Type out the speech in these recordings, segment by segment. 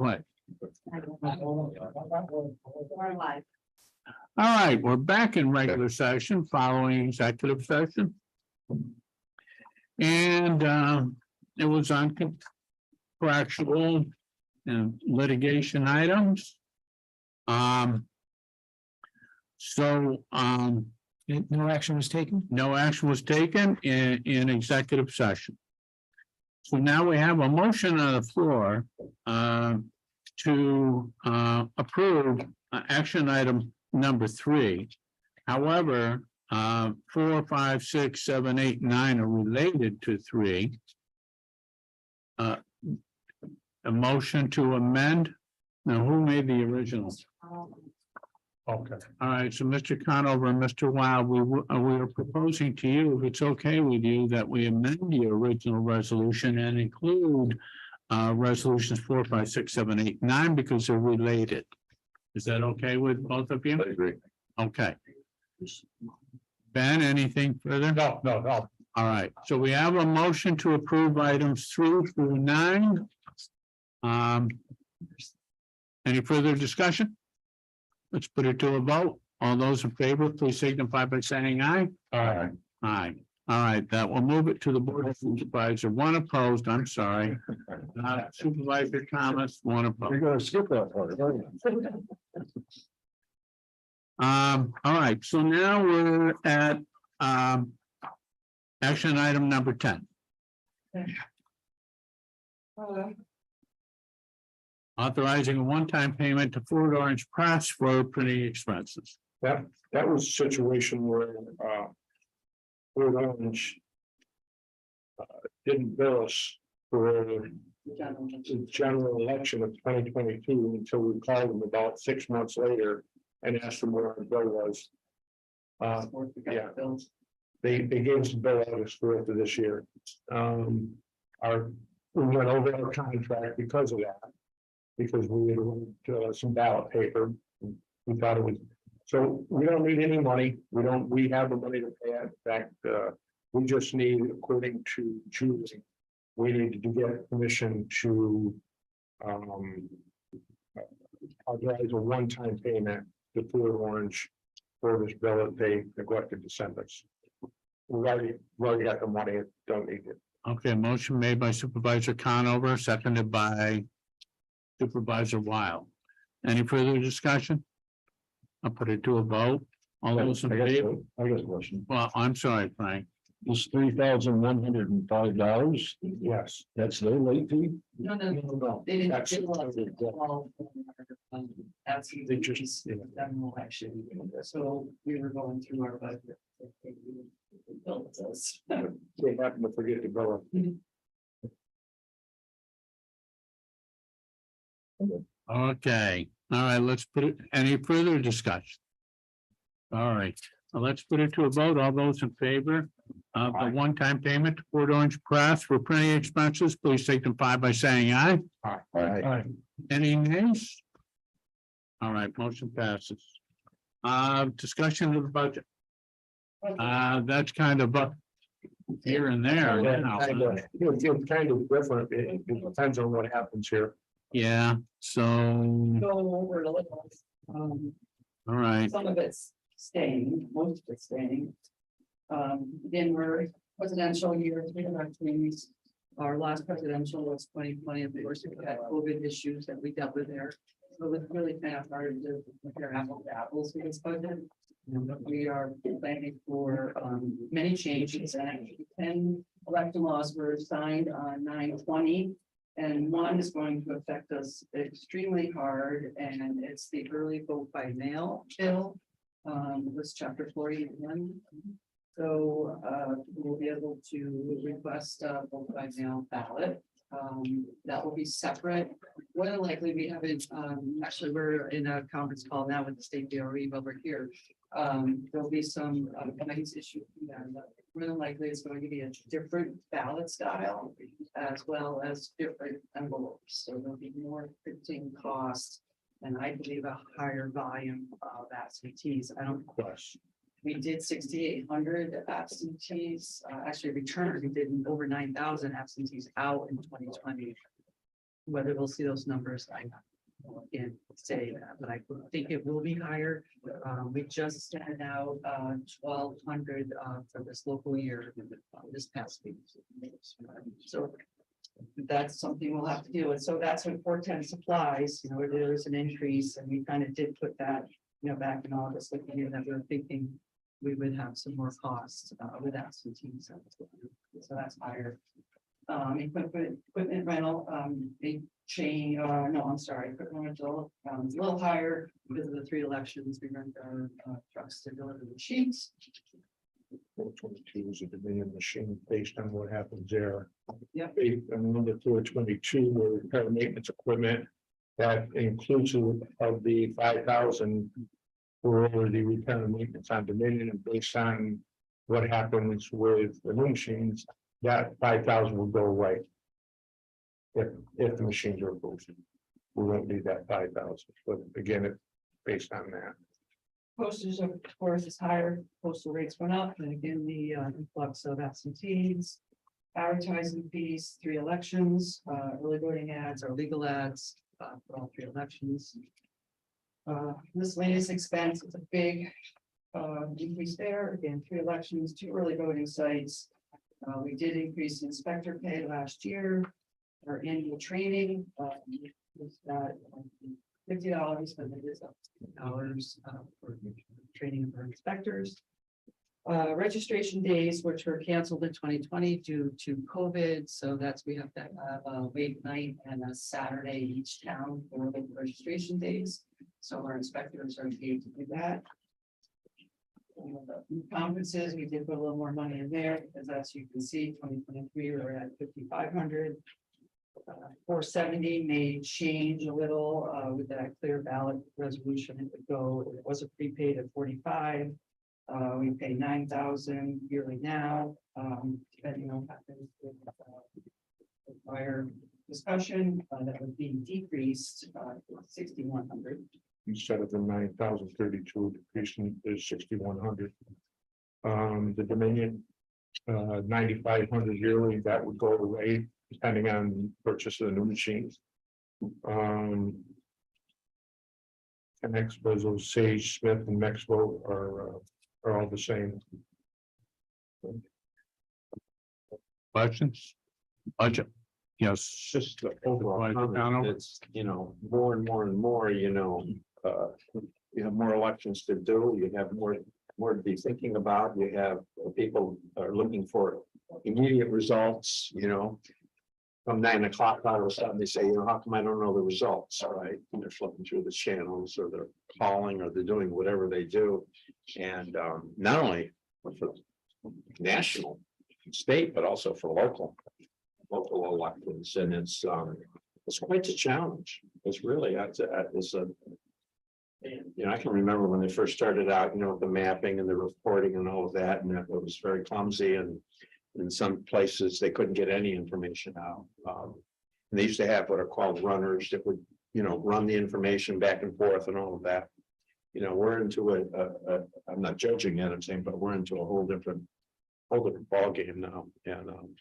quick. We're live. All right, we're back in regular session following executive session. And it was on contractual and litigation items. So No action was taken? no action was taken in executive session. So now we have a motion on the floor to approve action item number 3. However, 4, 5, 6, 7, 8, 9 are related to 3. A motion to amend. Now, who made the original? Okay. All right, so Mr. Conover and Mr. Wild, we are proposing to you, if it's okay with you, that we amend the original resolution and include resolutions 4, 5, 6, 7, 8, 9 because they're related. Is that okay with both of you? I agree. Okay. Ben, anything further? No. All right, so we have a motion to approve items 3 through 9. Any further discussion? Let's put it to a vote. All those in favor, please signify by saying aye. Aye. Aye. All right, that will move it to the Board of Supervisor. One opposed, I'm sorry. Supervisor Thomas, one opposed. You're gonna skip that part. All right, so now we're at action item number 10. Authorizing a one-time payment to Fort Orange Press for printing expenses. That was a situation where Fort Orange didn't bill us for the general election of 2022 until we called them about 6 months later and asked them what our bill was. Yeah. They gave us a bill August 4th of this year. We went over our contract because of that. Because we had some ballot paper. We thought it was, so we don't need any money. We have the money to pay it. In fact, we just need, according to Julie, we need to get permission to authorize a one-time payment to Fort Orange for this bill that they neglected to send us. We already got the money, don't need it. Okay, motion made by Supervisor Conover, seconded by Supervisor Wild. Any further discussion? I'll put it to a vote. All those in favor? I got a question. Well, I'm sorry, Frank. This $3,105, Yes. that's their late fee? No, No. they didn't. That's- That's They just, yeah. general election, so we were going through our budget. Built this. They happen to forget to bill it. Okay, all right, let's put it, any further discussion? All right, let's put it to a vote. All those in favor of the one-time payment to Fort Orange Press for printing expenses, please signify by saying aye. All right. Any nays? All right, motion passes. Discussion of the budget. That's kind of up here and there. now. It's kind of different. It depends on what happens here. Yeah, so, Go over it a little. all right, Some of it's staying, most of it's staying. Again, we're presidential year, our last presidential was 2020, of course, we had COVID issues that we dealt with there. So it's really kind of hard to compare apples to apples with this budget. We are planning for many changes, and actually 10 election laws were signed on 9/20. And one is going to affect us extremely hard, and it's the early vote by mail bill. This chapter 41. So we'll be able to request a vote by mail ballot. That will be separate. More than likely, we haven't, actually, we're in a conference call now with the state DRE over here. There'll be some nice issues. More than likely, it's going to be a different ballot style as well as different envelopes. So there'll be more printing costs and I believe a higher volume of absentees. I don't question. We did 6,800 absentees, actually returned. We did over 9,000 absentees out in 2020. Whether we'll see those numbers, I can't say that, but I think it will be higher. We just sent out 1,200 for this local year, this past week. So that's something we'll have to deal with. So that's what 410 supplies, there is an increase, and we kind of did put that, back in August, looking at that, we were thinking we would have some more costs with absentees. So that's higher. Equipment rental, big change, no, I'm sorry, equipment rental, a little higher because of the 3 elections. We rent our trucks to deliver the sheets. 422 is a Dominion machine based on what happens there. Yep. And number 422 were repair and maintenance equipment. That inclusive of the 5,000 for the repair and maintenance on Dominion, and based on what happens with the new machines, that 5,000 will go away. If the machines are approved, we won't need that 5,000, but again, it's based on that. Postage, of course, is higher. Postal rates went up, and again, the influx of absentees. Advertising fees, 3 elections, early voting ads, or legal ads for all 3 elections. Miscellaneous expense is a big decrease there. Again, 3 elections, 2 early voting sites. We did increase inspector pay last year. Our annual training was $50, but it is up to $10 for training of our inspectors. Registration days, which were canceled in 2020 due to COVID. So we have to have a wait night and a Saturday each town for the registration days. So our inspectors are paid to do that. Conferences, we did put a little more money in there because, as you can see, 2023 we were at 5,500. 470 may change a little with that clear ballot resolution. It would go. It was a prepaid at 45. We pay 9,000 yearly now. Depending on what happens with prior discussion, that would be decreased 6,100. Instead of the 9,032, decreasing is 6,100. The Dominion 9,500 yearly, that would go away depending on purchase of the new machines. And Expo, Sage, Smith, and Mexpo are all the same. Questions? Budget. Yes. Just the overall comment, it's, more and more and more, you have more elections to do, you have more to be thinking about, you have people are looking for immediate results, from 9 o'clock, all of a sudden they say, how come I don't know the results? All right, and they're flipping through the channels, or they're calling, or they're doing whatever they do. And not only for national, state, but also for local elections. And it's quite a challenge. It's really, I can remember when they first started out, the mapping and the reporting and all of that, and it was very clumsy, and in some places they couldn't get any information out. And they used to have what are called runners that would, run the information back and forth and all of that. We're into I'm not judging it, I'm saying, but we're into a whole different ballgame now, and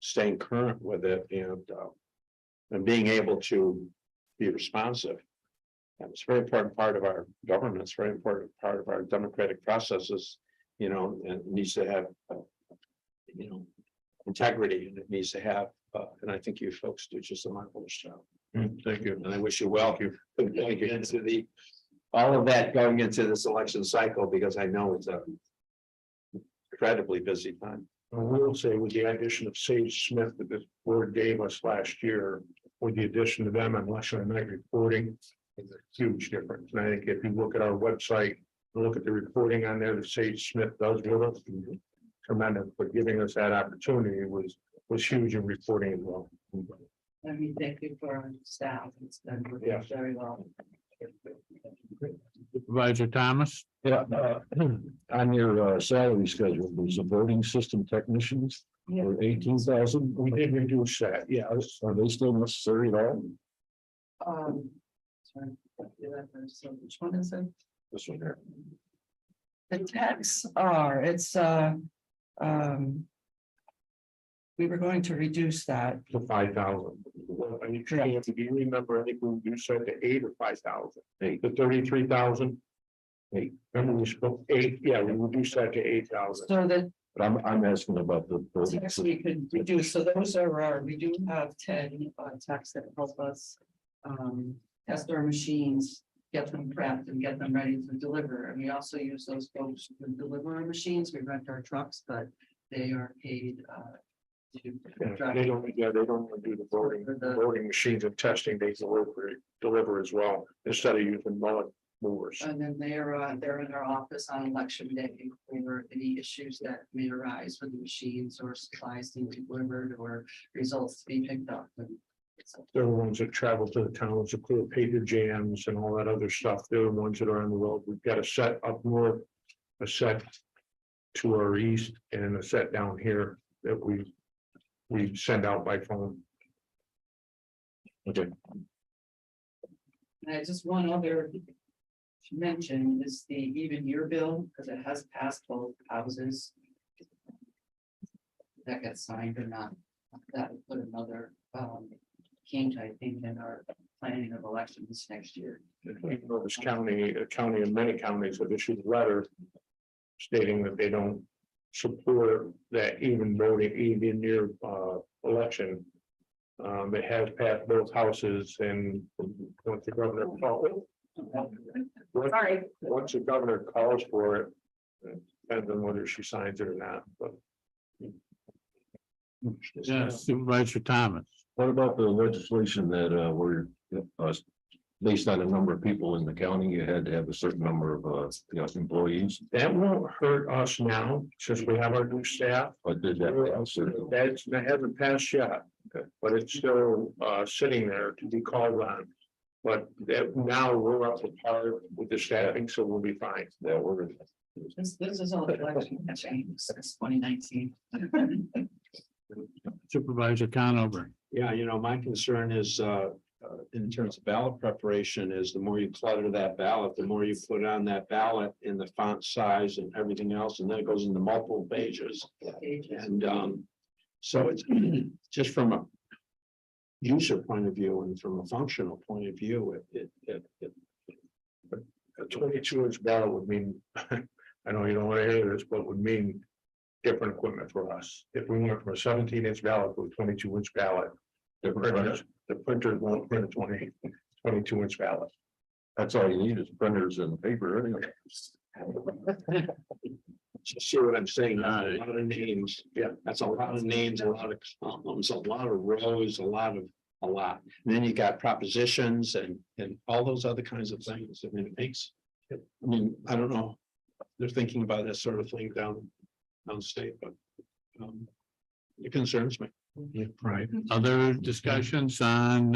staying current with it, and being able to be responsive. And it's a very important part of our government. It's a very important part of our democratic processes, and it needs to have, integrity, and it needs to have, and I think you folks do just a marvelous job. Thank you. And I wish you well. Thank you into all of that going into this election cycle, because I know it's a incredibly busy time. I will say, with the addition of Sage Smith that this board gave us last year, with the addition of them on election night reporting, it's a huge difference. And I think if you look at our website, look at the reporting on there that Sage Smith does with us, tremendous, but giving us that opportunity was huge in reporting as well. Thank you for our staff. It's done Yes. very well. Supervisor Thomas. Yeah, on your salary schedule, there's a voting system technicians for 18,000. We did reduce that, yeah. Are they still necessary at all? Sorry. So which one is it? This one here. The techs are, it's we were going to reduce that. to 5,000. And you can't, do you remember, I think we reduced that to 8 or 5,000, to 33,000. Remember we spoke 8, yeah, we reduced that to 8,000. So that But I'm asking about the. techs we could reduce, so those are our, we do have 10 techs that help us. Test our machines, get them prepped and get them ready to deliver, and we also use those folks to deliver our machines, we rent our trucks, but they are paid. To Yeah, drive. they don't do the voting machines and testing, they deliver as well, instead of using mullet movers. And then they're in our office on election day for any issues that may arise with the machines or supplies being delivered or results to be picked up. And so They're the ones that travel to the towns to clear paper jams and all that other stuff. They're the ones that are on the road. We've got a set up north, a set to our east, and a set down here that we send out by phone. Okay, And I just one other to mention is the even year bill, because it has passed both houses. That gets signed or not, that would put another kink, I think, in our planning of elections next year. Even though this county and many counties have issued a letter stating that they don't support that even voting, even near election. It has passed both houses, and once the governor calls. Sorry. Once the governor calls for it, depends on whether she signs it or not, but. Yes, Supervisor Thomas. what about the legislation that were based on a number of people in the county, you had to have a certain number of employees, That won't hurt us now, since we have our new staff. but did that pass? Or- That hasn't passed yet, but it's still sitting there to be called on. But now we're up to par with the staffing, so we'll be fine. that were This is all election change since 2019. Supervisor Conover. Yeah, my concern is, in terms of ballot preparation is the more you clutter that ballot, the more you put on that ballot in the font size and everything else, and then it goes into multiple pages. And, so it's just from a user point of view and from a functional point of view, A 22-inch ballot would mean, I know you don't want to hear this, but would mean different equipment for us. If we went from a 17-inch ballot to a 22-inch ballot, the printers won't print a 22-inch ballot. That's all you need is printers and paper anyway. see what I'm saying? That's a lot of names. Yeah, that's a lot of names, a lot of columns, a lot of rows, a lot. And then you got propositions and all those other kinds of things. I mean, it makes, I don't know. They're thinking about that sort of thing downstate, but it concerns me. Yeah, right. Other discussions on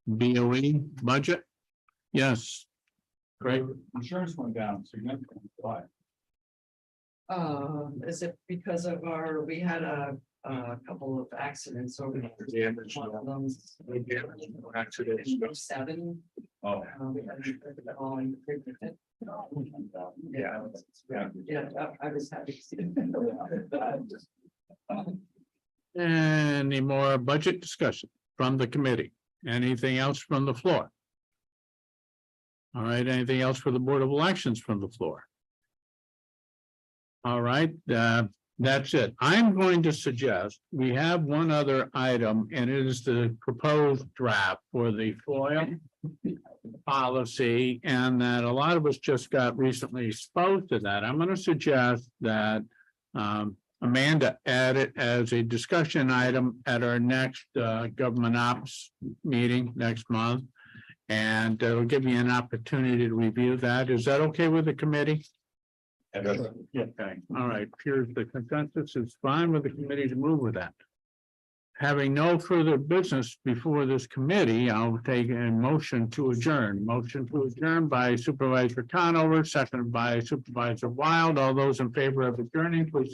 BOE budget? Yes. Great. Insurance went down significantly. Why? Is it because of we had a couple of accidents over there. Damage, One of them, accidents. 7. Oh, We had it all in the Yeah. Yeah, I was happy to see it. Any more budget discussion from the committee? Anything else from the floor? All right, anything else for the Board of Elections from the floor? All right, that's it. I'm going to suggest we have one other item, and it is the proposed draft for the FOIA policy, and that a lot of us just got recently exposed to that. I'm going to suggest that Amanda add it as a discussion item at our next government ops meeting next month. And it'll give me an opportunity to review that. Is that okay with the committee? Okay, all right. Here's the consensus. It's fine with the committee to move with that. Having no further business before this committee, I'll take a motion to adjourn. Motion to adjourn by Supervisor Conover, seconded by Supervisor Wild. All those in favor of adjourning, please say